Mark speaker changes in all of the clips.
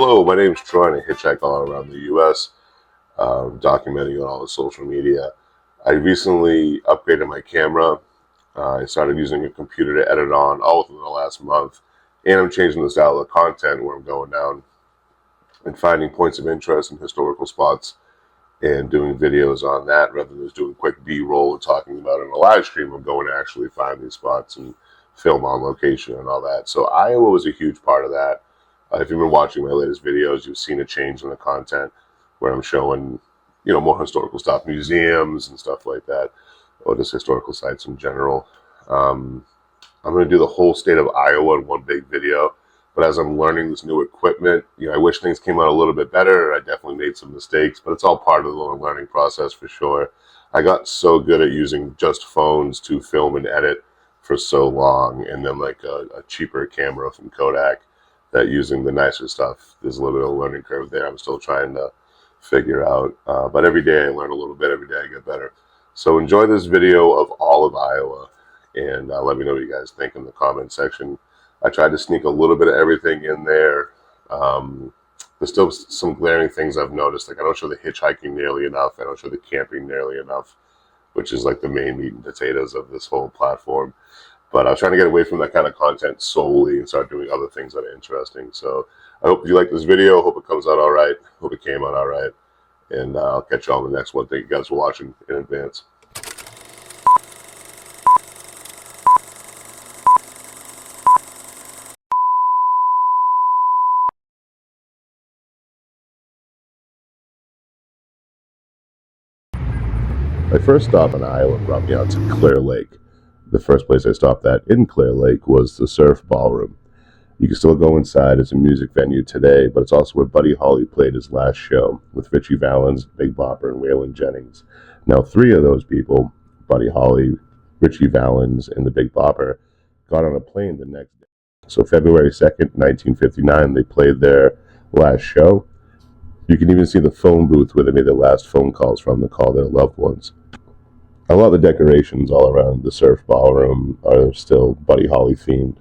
Speaker 1: Hello, my name's Troy, and I hitchhike all around the U.S., documenting on all the social media. I recently upgraded my camera. I started using a computer to edit on all within the last month, and I'm changing the style of content where I'm going down and finding points of interest in historical spots and doing videos on that rather than just doing quick B-roll and talking about it in a live stream. I'm going to actually find these spots and film on location and all that. So Iowa was a huge part of that. If you've been watching my latest videos, you've seen a change in the content where I'm showing, more historical stuff, museums and stuff like that, or just historical sites in general. I'm going to do the whole state of Iowa in one big video. But as I'm learning this new equipment, I wish things came out a little bit better. I definitely made some mistakes, but it's all part of the learning process for sure. I got so good at using just phones to film and edit for so long, and then like a cheaper camera from Kodak, that using the nicer stuff, there's a little bit of a learning curve there. I'm still trying to figure out, but every day I learn a little bit, every day I get better. So enjoy this video of all of Iowa, and let me know what you guys think in the comment section. I tried to sneak a little bit of everything in there. There's still some glaring things I've noticed. Like I don't show the hitchhiking nearly enough. I don't show the camping nearly enough, which is like the main meat and potatoes of this whole platform. But I was trying to get away from that kind of content solely and start doing other things that are interesting. So I hope you like this video. Hope it comes out all right. Hope it came out all right. And I'll catch you all in the next one. Thank you guys for watching in advance. My first stop in Iowa brought me out to Clear Lake. The first place I stopped at in Clear Lake was the Surf Ballroom. You can still go inside. It's a music venue today, but it's also where Buddy Holly played his last show with Richie Valens, Big Bopper, and Waylon Jennings. Now, three of those people, Buddy Holly, Richie Valens, and the Big Bopper, got on a plane the next day. So February 2nd, 1959, they played their last show. You can even see the phone booth where they made their last phone calls from to call their loved ones. A lot of the decorations all around the Surf Ballroom are still Buddy Holly themed.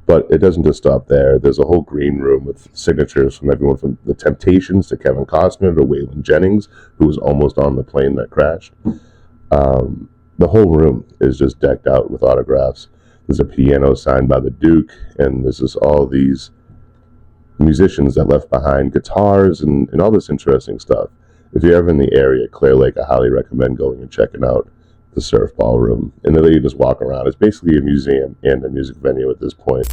Speaker 1: But it doesn't just stop there. There's a whole green room with signatures from everyone from The Temptations to Kevin Costner to Waylon Jennings, who was almost on the plane that crashed. The whole room is just decked out with autographs. There's a piano signed by the Duke, and there's just all these musicians that left behind guitars and all this interesting stuff. If you're ever in the area, Clear Lake, I highly recommend going and checking out the Surf Ballroom. And then you just walk around. It's basically a museum and a music venue at this point.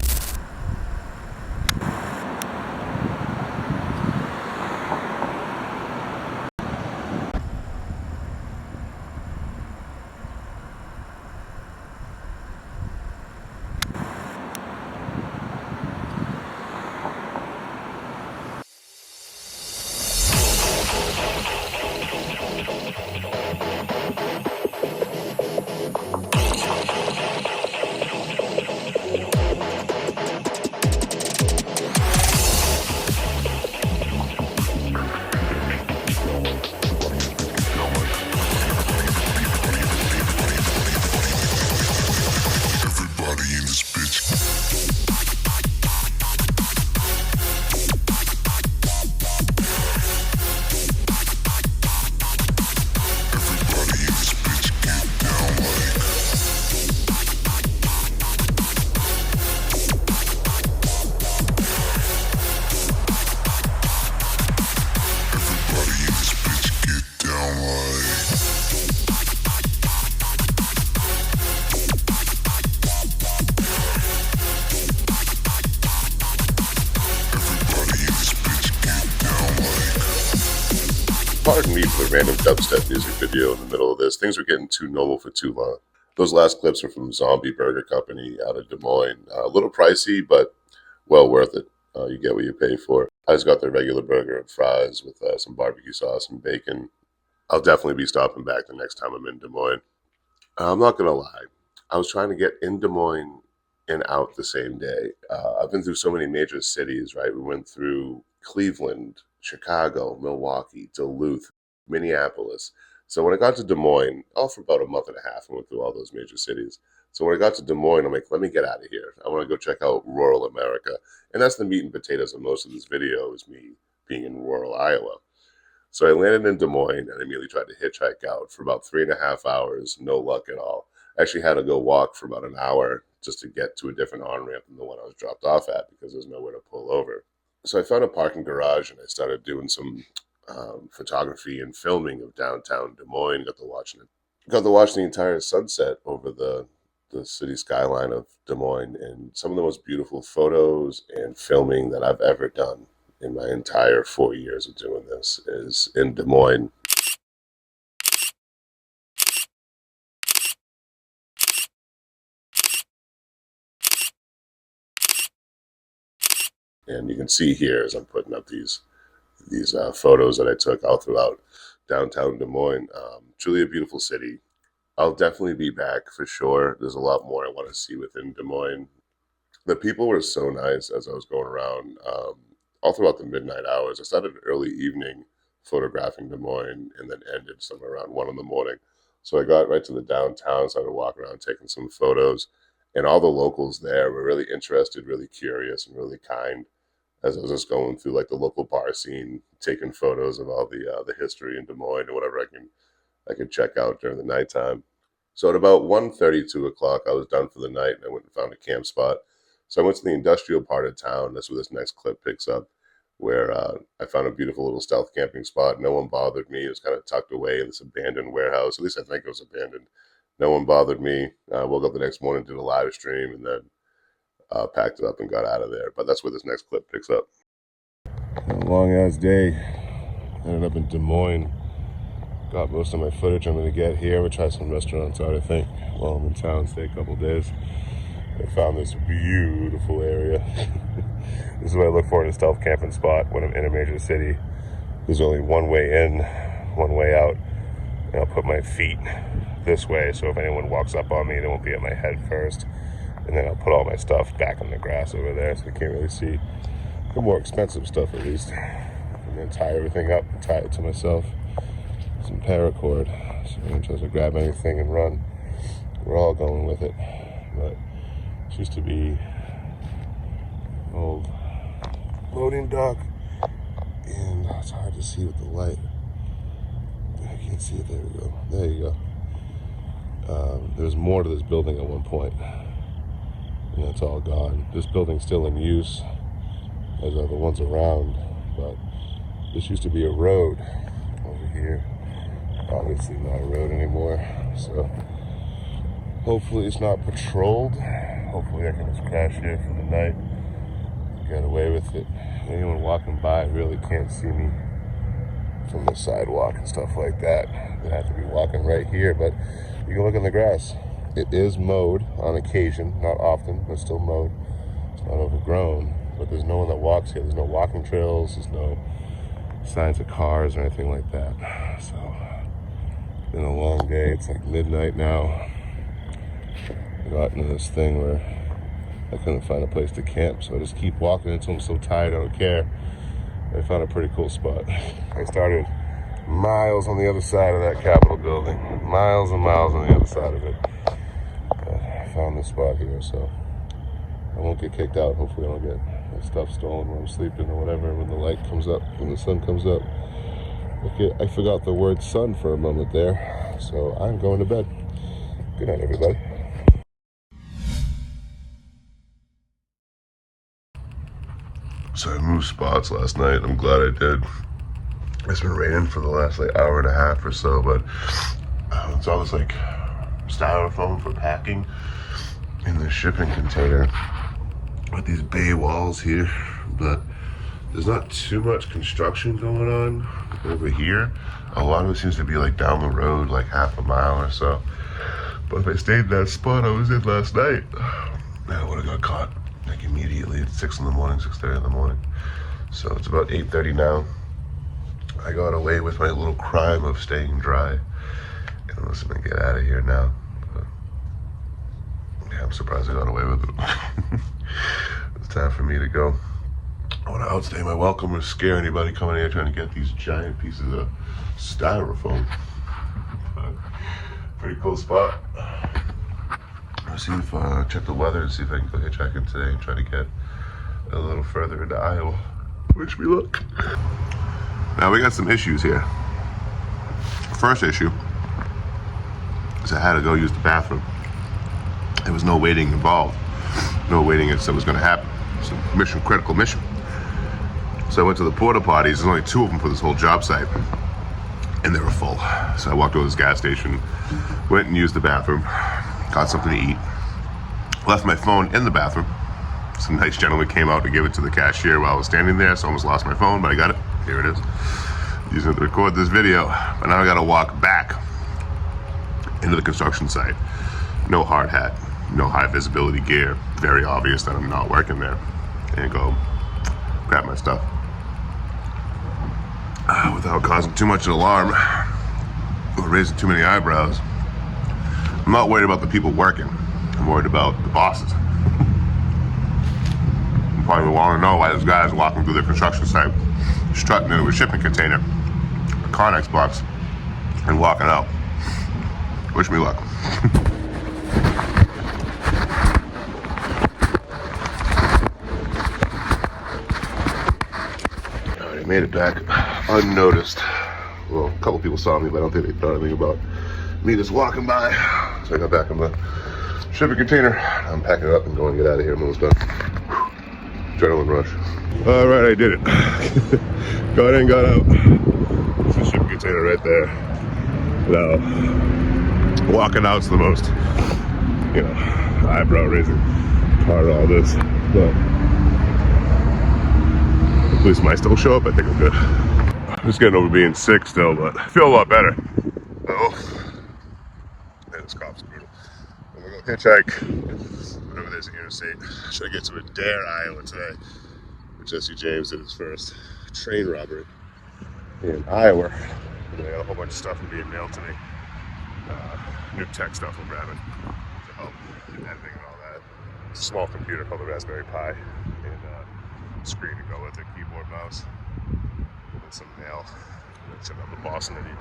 Speaker 1: Pardon me for the random dubstep music video in the middle of this. Things were getting too normal for too long. Those last clips are from Zombie Burger Company out of Des Moines. A little pricey, but well worth it. You get what you pay for. I just got their regular burger and fries with some barbecue sauce and bacon. I'll definitely be stopping back the next time I'm in Des Moines. I'm not going to lie. I was trying to get in Des Moines and out the same day. I've been through so many major cities, right? We went through Cleveland, Chicago, Milwaukee, Duluth, Minneapolis, So when I got to Des Moines, all for about a month and a half, I went through all those major cities. So when I got to Des Moines, I'm like, let me get out of here. I want to go check out rural America. And that's the meat and potatoes of most of this video, is me being in rural Iowa. So I landed in Des Moines and immediately tried to hitchhike out for about 3.5 hours. No luck at all. I actually had to go walk for about an hour just to get to a different on-ramp than the one I was dropped off at, because there's nowhere to pull over. So I found a parking garage and I started doing some photography and filming of downtown Des Moines. Got to watch the entire sunset over the city skyline of Des Moines, and some of the most beautiful photos and filming that I've ever done in my entire 4 years of doing this is in Des Moines. And you can see here as I'm putting up these photos that I took all throughout downtown Des Moines. Truly a beautiful city. I'll definitely be back for sure. There's a lot more I want to see within Des Moines. The people were so nice as I was going around all throughout the midnight hours. I started early evening photographing Des Moines and then ended somewhere around 1 in the morning. So I got right to the downtown, started walking around taking some photos, and all the locals there were really interested, really curious, and really kind. As I was just going through like the local bar scene, taking photos of all the history in Des Moines and whatever I could check out during the nighttime. So at about 1:30, 2 o'clock, I was done for the night and I went and found a camp spot. So I went to the industrial part of town. That's where this next clip picks up, where I found a beautiful little stealth camping spot. No one bothered me. It was kind of tucked away in this abandoned warehouse. At least I think it was abandoned. No one bothered me. I woke up the next morning, did a live stream, and then packed it up and got out of there. But that's where this next clip picks up. A long ass day. Ended up in Des Moines. Got most of my footage I'm going to get here. We'll try some restaurants out, I think, while I'm in town, stay a couple days. I found this beautiful area. This is what I look for in a stealth camping spot when I'm in a major city. There's only one way in, one way out. And I'll put my feet this way, so if anyone walks up on me, they won't be at my head first. And then I'll put all my stuff back on the grass over there, so you can't really see the more expensive stuff, at least. And then tie everything up, tie it to myself. Some paracord, so I can just grab anything and run. We're all going with it, but it used to be an old loading dock, and it's hard to see with the light. I can't see it. There we go. There you go. There's more to this building at one point, and it's all gone. This building's still in use, as are the ones around, but this used to be a road over here. Obviously not a road anymore, so hopefully it's not patrolled. Hopefully I can just crash here for the night, get away with it. Anyone walking by really can't see me from the sidewalk and stuff like that. They have to be walking right here, but you can look in the grass. It is mowed on occasion, not often, but still mowed. It's not overgrown, but there's no one that walks here. There's no walking trails, there's no signs of cars or anything like that. So it's been a long day. It's like midnight now. I got into this thing where I couldn't find a place to camp, so I just keep walking until I'm so tired I don't care. I found a pretty cool spot. I started miles on the other side of that Capitol building, miles and miles on the other side of it. But I found this spot here, so I won't get kicked out. Hopefully I don't get my stuff stolen when I'm sleeping or whatever, when the light comes up, when the sun comes up. Okay, I forgot the word sun for a moment there, so I'm going to bed. Good night, everybody. So I moved spots last night. I'm glad I did. It's been raining for the last like hour and a half or so, but it's always like styrofoam for packing in the shipping container with these bay walls here. But there's not too much construction going on over here. A lot of it seems to be like down the road, like half a mile or so. But if I stayed in that spot I was in last night, I would have got caught like immediately at 6 in the morning, 6:30 in the morning. So it's about 8:30 now. I got away with my little crime of staying dry. And I'm just gonna get out of here now. But yeah, I'm surprised I got away with it. It's time for me to go. I want to outstay my welcome or scare anybody coming here trying to get these giant pieces of styrofoam. Pretty cool spot. I'll see if check the weather and see if I can go hitchhiking today and try to get a little further into Iowa. Wish me luck. Now we got some issues here. First issue is I had to go use the bathroom. There was no waiting involved. No waiting if something was going to happen. It's a mission critical mission. So I went to the porta potties. There's only 2 of them for this whole job site, and they were full. So I walked over to this gas station, went and used the bathroom, got something to eat, left my phone in the bathroom. Some nice gentleman came out to give it to the cashier while I was standing there, so I almost lost my phone, but I got it. Here it is. Using it to record this video. But now I gotta walk back into the construction site. No hard hat, no high visibility gear. Very obvious that I'm not working there. And go grab my stuff. Without causing too much of an alarm or raising too many eyebrows. I'm not worried about the people working. I'm worried about the bosses. You probably want to know why this guy is walking through the construction site, strutting into a shipping container, a Connex box, and walking out. Wish me luck. I made it back unnoticed. Well, a couple people saw me, but I don't think they thought anything about me just walking by. So I got back in the shipping container. I'm packing it up and going to get out of here. I'm almost done. Adrenaline rush. All right, I did it. Got in, got out. There's the shipping container right there. Now, walking out's the most, eyebrow raising part of all this. But at least might still show up. I think I'm good. I'm just getting over being sick still, but I feel a lot better. Oh, man, this cop's brutal. I'm gonna go hitchhike. Whenever there's an interstate, should I get to Adair, Iowa today? Jesse James did his first train robbery in Iowa. And I got a whole bunch of stuff being mailed to me. New tech stuff I'm grabbing to help in editing and all that. It's a small computer called the Raspberry Pi, and screen to go with it, keyboard, mouse, and some mail. And shipped out to Boston and he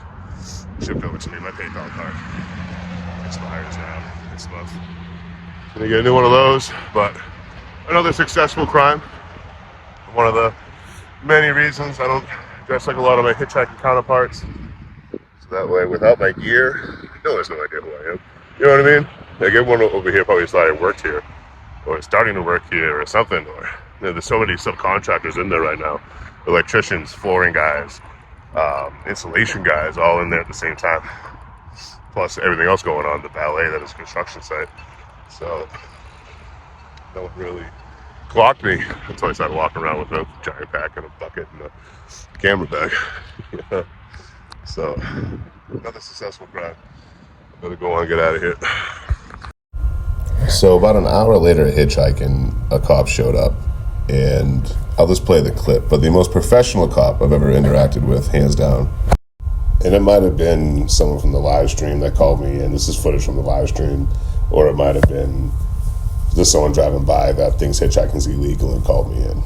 Speaker 1: shipped over to me my PayPal card. Expires now this month. Gonna get a new one of those, but another successful crime. One of the many reasons I don't dress like a lot of my hitchhiking counterparts. So that way, without my gear, no one's no idea who I am. You know what I mean? Like everyone over here probably thought I worked here, or starting to work here, or something. Or there's so many subcontractors in there right now: electricians, flooring guys, installation guys, all in there at the same time. Plus everything else going on, the ballet that is a construction site. So no one really clocked me until I started walking around with a giant pack and a bucket and a camera bag. So another successful crime. Better go on and get out of here. So about an hour later of hitchhiking, a cop showed up, and I'll just play the clip, but the most professional cop I've ever interacted with, hands down. And it might have been someone from the live stream that called me, and this is footage from the live stream, or it might have been just someone driving by that thinks hitchhiking's illegal and called me in.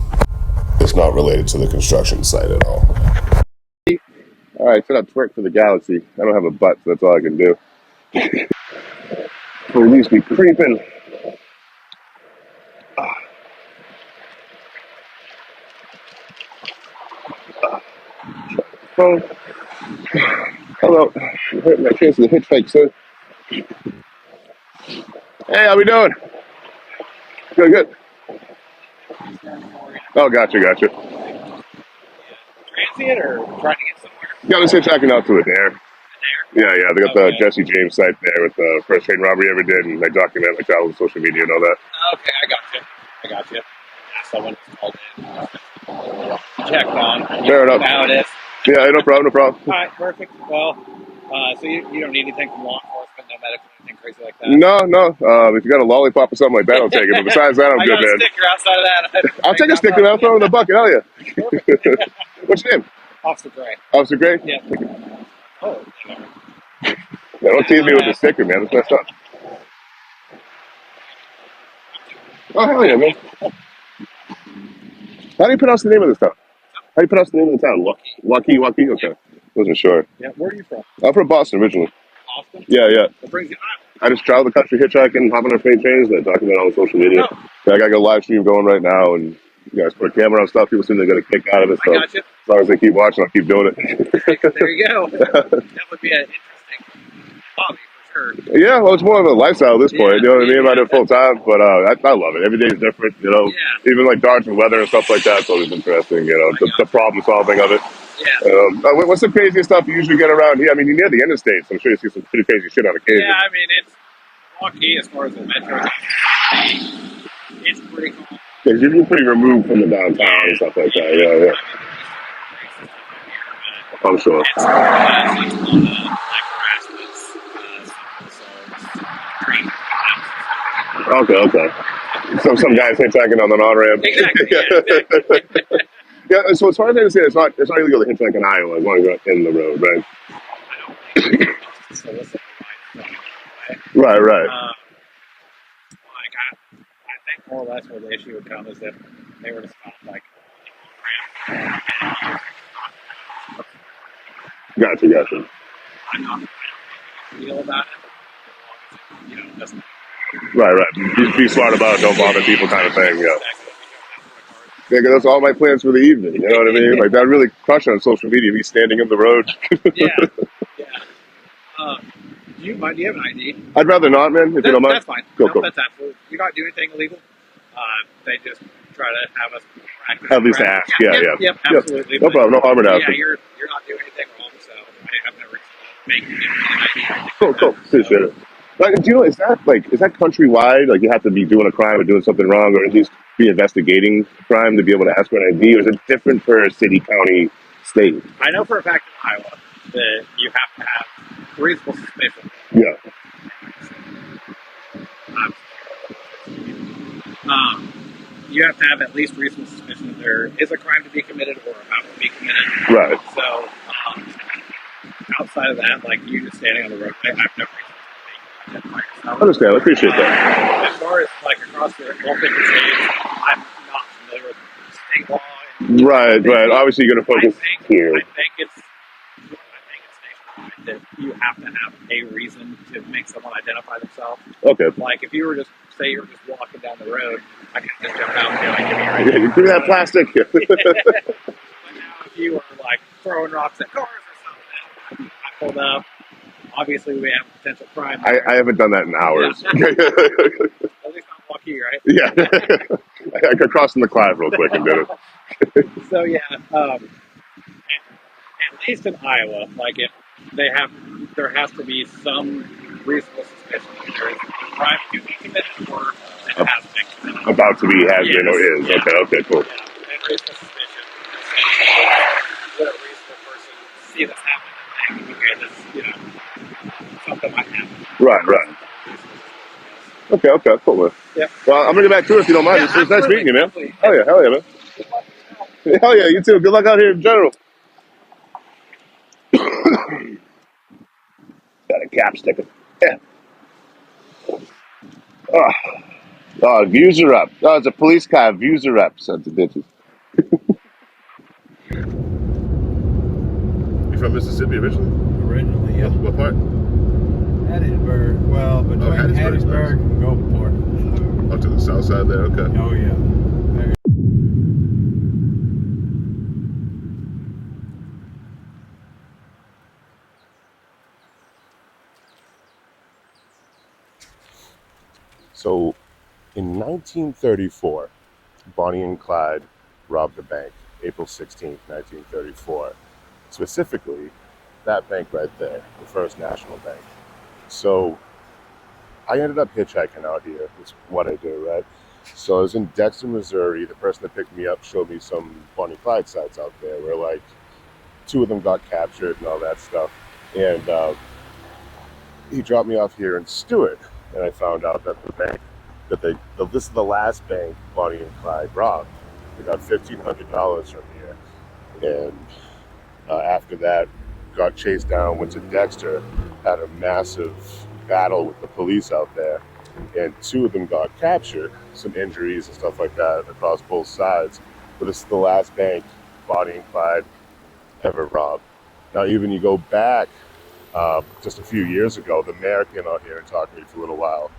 Speaker 1: It's not related to the construction site at all. All right, set up twerk for the galaxy. I don't have a butt, so that's all I can do. Police be creeping. Phone. Hello. Hurt my chance of the hitchhike, sir. Hey, how we doing? Good, good. Oh, gotcha.
Speaker 2: Transient or trying to get somewhere?
Speaker 1: Yeah, let's hitchhiking out to Adair. Yeah, they got the Jesse James site there with the first train robbery ever did, and I document like that on social media and all that.
Speaker 2: Okay, I got you. Someone called in, checked on.
Speaker 1: Fair enough.
Speaker 2: Now it is.
Speaker 1: Yeah, no problem.
Speaker 2: All right, perfect. Well, so you don't need anything from law enforcement, no medical, anything crazy like that?
Speaker 1: No. If you got a lollipop or something like that, I'll take it. But besides that, I'm good, man.
Speaker 2: I got a sticker outside of that.
Speaker 1: I'll take a sticker and I'll throw it in the bucket. Hell yeah. What's your name?
Speaker 2: Officer Gray.
Speaker 1: Officer Gray?
Speaker 2: Yeah. Oh,
Speaker 1: yeah, don't tease me with the sticker, man. That's messed up. Oh, hell yeah, man. How do you pronounce the name of this town? How do you pronounce the name of the town? Lucky? Okay. Wasn't sure.
Speaker 2: Yeah, where are you from?
Speaker 1: I'm from Boston originally.
Speaker 2: Austin?
Speaker 1: Yeah, yeah.
Speaker 2: What brings you to Iowa?
Speaker 1: I just travel the country hitchhiking, hop on our freight trains, and I document it on social media.
Speaker 2: Oh,
Speaker 1: I got a live stream going right now, and you guys put a camera on stuff. People seem to get a kick out of it.
Speaker 2: I
Speaker 1: So
Speaker 2: got you.
Speaker 1: as long as they keep watching, I'll keep doing it.
Speaker 2: There you go. That would be an interesting hobby for sure.
Speaker 1: Yeah, well, it's more of a lifestyle at this
Speaker 2: Yeah,
Speaker 1: point. You know what I mean? I'm
Speaker 2: yeah,
Speaker 1: not doing full time, but I love it. Every day is different. You know,
Speaker 2: yeah.
Speaker 1: even like dodging weather and stuff like that. It's always interesting. You know,
Speaker 2: I
Speaker 1: the
Speaker 2: got
Speaker 1: problem solving of it.
Speaker 2: you. Yeah,
Speaker 1: What's the craziest stuff you usually get around here? I mean, you're near the interstate, so I'm sure you see some pretty crazy shit on
Speaker 2: yeah.
Speaker 1: occasion.
Speaker 2: I mean, it's Milwaukee as far as the metro goes. It's pretty cool.
Speaker 1: Because you're pretty removed from the downtown and stuff like that. Yeah, yeah. I'm sure.
Speaker 2: It's more or less it's all the like grass that's so green houses.
Speaker 1: Okay, okay. So some guys hitchhiking on the on ramp.
Speaker 2: Exactly. Yeah. Exactly.
Speaker 1: Yeah. So as far as I understand, it's not illegal to hitchhike in Iowa as long as you're in the road, right?
Speaker 2: I don't think it's solicit the right way.
Speaker 1: Right, right.
Speaker 2: Like I think more or less where the issue would come is if they were to stop like
Speaker 1: Gotcha, gotcha.
Speaker 2: I'm not I don't feel about it. You know, doesn't
Speaker 1: Right, right. Be smart about it. Don't bother people, kind of thing. Yeah.
Speaker 2: exactly
Speaker 1: Yeah, 'cause that's all my plans for the evening. You know what I mean? Like that really crush on social media. Me standing in the road.
Speaker 2: yeah. Yeah. Do you have an ID?
Speaker 1: I'd rather not, man. If you don't mind.
Speaker 2: That's fine.
Speaker 1: Cool,
Speaker 2: No,
Speaker 1: cool.
Speaker 2: that's absolutely. You're not doing anything illegal. They just try to have us practice.
Speaker 1: At least ask. Yeah,
Speaker 2: Yep,
Speaker 1: yeah.
Speaker 2: yep, absolutely.
Speaker 1: No problem. No harm in
Speaker 2: Yeah,
Speaker 1: asking.
Speaker 2: you're not doing anything wrong. So I've never made you give me an ID or anything
Speaker 1: Cool,
Speaker 2: like
Speaker 1: cool.
Speaker 2: that.
Speaker 1: Appreciate it. Like, do you know, is that countrywide? Like, you have to be doing a crime or doing something wrong, or at least be investigating crime to be able to ask for an ID, or is it different per city, county, state?
Speaker 2: I know for a fact in Iowa that you have to have reasonable suspicion.
Speaker 1: Yeah.
Speaker 2: Um, you have to have at least reasonable suspicion that there is a crime to be committed or about to be committed.
Speaker 1: Right.
Speaker 2: So outside of that, like you just standing on the roadway, I have no reason to identify yourself.
Speaker 1: Understand. I appreciate that.
Speaker 2: As far as like across the all 50 states, I'm not familiar with state law.
Speaker 1: Right, right. Obviously, you're going to focus here.
Speaker 2: I think it's nationwide that you have to have a reason to make someone identify themselves.
Speaker 1: Okay.
Speaker 2: Like if you were just say you were just walking down the road, I could just jump out and be like, "Give me your
Speaker 1: Yeah,
Speaker 2: ID."
Speaker 1: you do that plastic.
Speaker 2: But now if you were like throwing rocks at cars or something, I pulled up. Obviously, we have potential crime.
Speaker 1: I haven't done that in hours.
Speaker 2: Yeah. At least not lucky, right?
Speaker 1: Yeah. I got crossing the Clyde real quick and did it.
Speaker 2: So yeah, at least in Iowa, like if they have, there has to be some reasonable suspicion that there is a crime to be committed or that has been committed.
Speaker 1: About to be, has been, or is.
Speaker 2: Yeah.
Speaker 1: Okay, cool.
Speaker 2: Yeah, and reasonable suspicion. Would a reasonable person see this happen and think, okay, this, something might happen.
Speaker 1: Right, right. Okay, cool, man.
Speaker 2: Yeah.
Speaker 1: Well, I'm going to get back to it if you don't mind.
Speaker 2: Yeah,
Speaker 1: It's nice meeting you, man.
Speaker 2: absolutely.
Speaker 1: Hell yeah, man. Hell yeah, you too. Good luck out here in general. Got a cap sticker. Yeah. Oh, views are up. Oh, it's a police car. Views are up. Sons of bitches. You from Mississippi originally?
Speaker 3: Originally, yeah.
Speaker 1: What part?
Speaker 3: Hattiesburg. Well, between
Speaker 1: Hattiesburg's
Speaker 3: Hattiesburg and Gulfport.
Speaker 1: Oh, to the south side there. Okay.
Speaker 3: Oh, yeah.
Speaker 1: So, in 1934, Bonnie and Clyde robbed a bank. April 16th, 1934. Specifically, that bank right there, the First National Bank. So, I ended up hitchhiking out here. It's what I do, right? So I was in Dexter, Missouri. The person that picked me up showed me some Bonnie and Clyde sites out there where, like, 2 of them got captured and all that stuff. And he dropped me off here in Stewart, and I found out that the bank this is the last bank Bonnie and Clyde robbed. They got $1,500 from here, and after that, got chased down, went to Dexter, had a massive battle with the police out there, and 2 of them got captured, some injuries and stuff like that across both sides. But this is the last bank Bonnie and Clyde ever robbed. Now, even you go back just a few years ago, the mayor came out here and talked to me for a little while.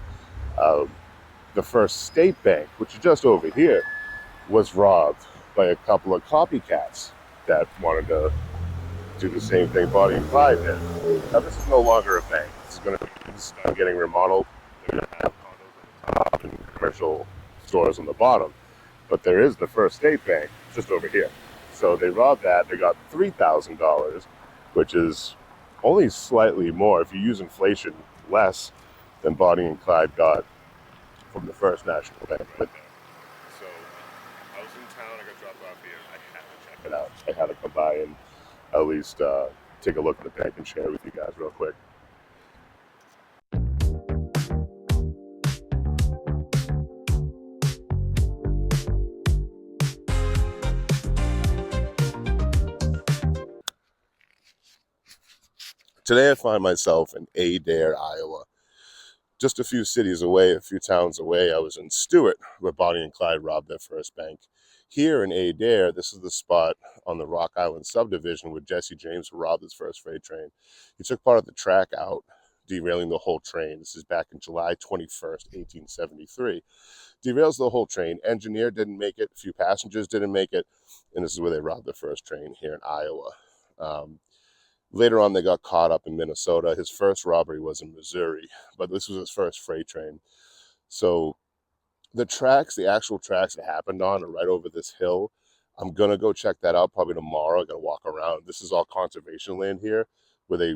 Speaker 1: Uh, the First State Bank, which is just over here, was robbed by a couple of copycats that wanted to do the same thing Bonnie and Clyde did. Now, this is no longer a bank. This is going to be getting remodeled. They're going to have condos at the top and commercial stores on the bottom. But there is the First State Bank just over here. So they robbed that. They got $3,000, which is only slightly more, if you use inflation, less than Bonnie and Clyde got from the First National Bank right there. So I was in town. I got dropped off here. I had to check it out. I had to come by and at least take a look at the bank and share it with you guys real quick. Today I find myself in Adair, Iowa. Just a few cities away, a few towns away, I was in Stewart, where Bonnie and Clyde robbed their first bank. Here in Adair, this is the spot on the Rock Island subdivision where Jesse James robbed his first freight train. He took part of the track out, derailing the whole train. This is back in July 21st, 1873. Derails the whole train. Engineer didn't make it. A few passengers didn't make it. And this is where they robbed the first train here in Iowa. Later on, they got caught up in Minnesota. His first robbery was in Missouri, but this was his first freight train. So the actual tracks it happened on are right over this hill. I'm going to go check that out probably tomorrow. I got to walk around. This is all conservation land here where they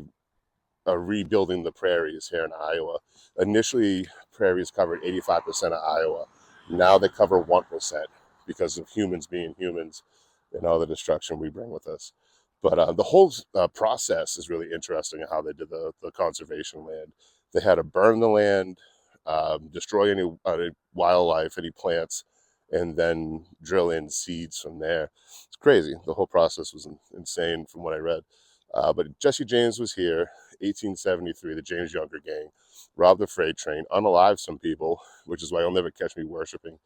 Speaker 1: are rebuilding the prairies here in Iowa. Initially, prairies covered 85% of Iowa. Now they cover 1% because of humans being humans and all the destruction we bring with us. But the whole process is really interesting how they did the conservation land. They had to burn the land, destroy any wildlife, any plants, and then drill in seeds from there. It's crazy. The whole process was insane from what I read. But Jesse James was here, 1873, the James Younger Gang, robbed the freight train, unalived some people, which is why you'll never catch me worshiping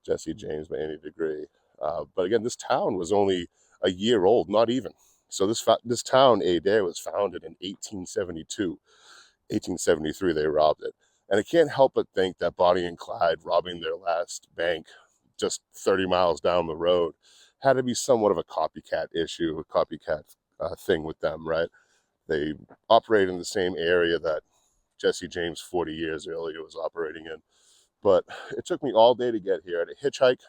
Speaker 1: Jesse James by any degree. But again, this town was only a year old, not even. So this town, Adair, was founded in 1872. 1873, they robbed it. And I can't help but think that Bonnie and Clyde robbing their last bank just 30 miles down the road had to be somewhat of a copycat issue, a copycat thing with them, right? They operate in the same area that Jesse James 40 years earlier was operating in. But it took me all day to get here. I had to hitchhike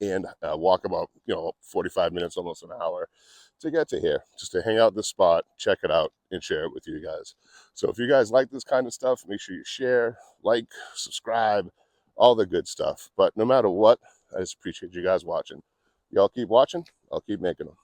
Speaker 1: and walk about 45 minutes, almost an hour to get to here, just to hang out this spot, check it out, and share it with you guys. So if you guys like this kind of stuff, make sure you share, like, subscribe, all the good stuff. But no matter what, I just appreciate you guys watching. Y'all keep watching, I'll keep making them.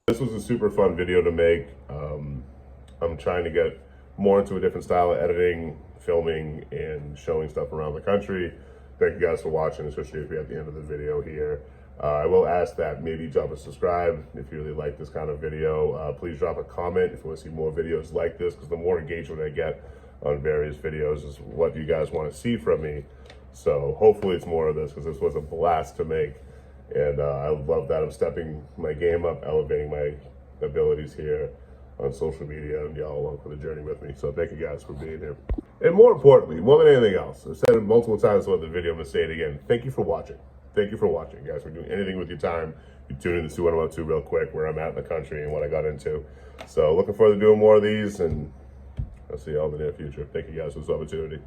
Speaker 1: This was a super fun video to make. I'm trying to get more into a different style of editing, filming, and showing stuff around the country. Thank you guys for watching, especially if you're at the end of the video here. I will ask that maybe drop a subscribe if you really like this kind of video. Please drop a comment if you want to see more videos like this, because the more engagement I get on various videos is what you guys want to see from me. So hopefully it's more of this, because this was a blast to make. And I love that I'm stepping my game up, elevating my abilities here on social media, and y'all along for the journey with me. So thank you guys for being here. And more importantly, more than anything else, I've said it multiple times on the video, I'm going to say it again. Thank you for watching. Thank you for watching, guys. For doing anything with your time. You tune in to see what I'm up to real quick, where I'm at in the country and what I got into. So looking forward to doing more of these, and I'll see y'all in the near future. Thank you guys for this opportunity.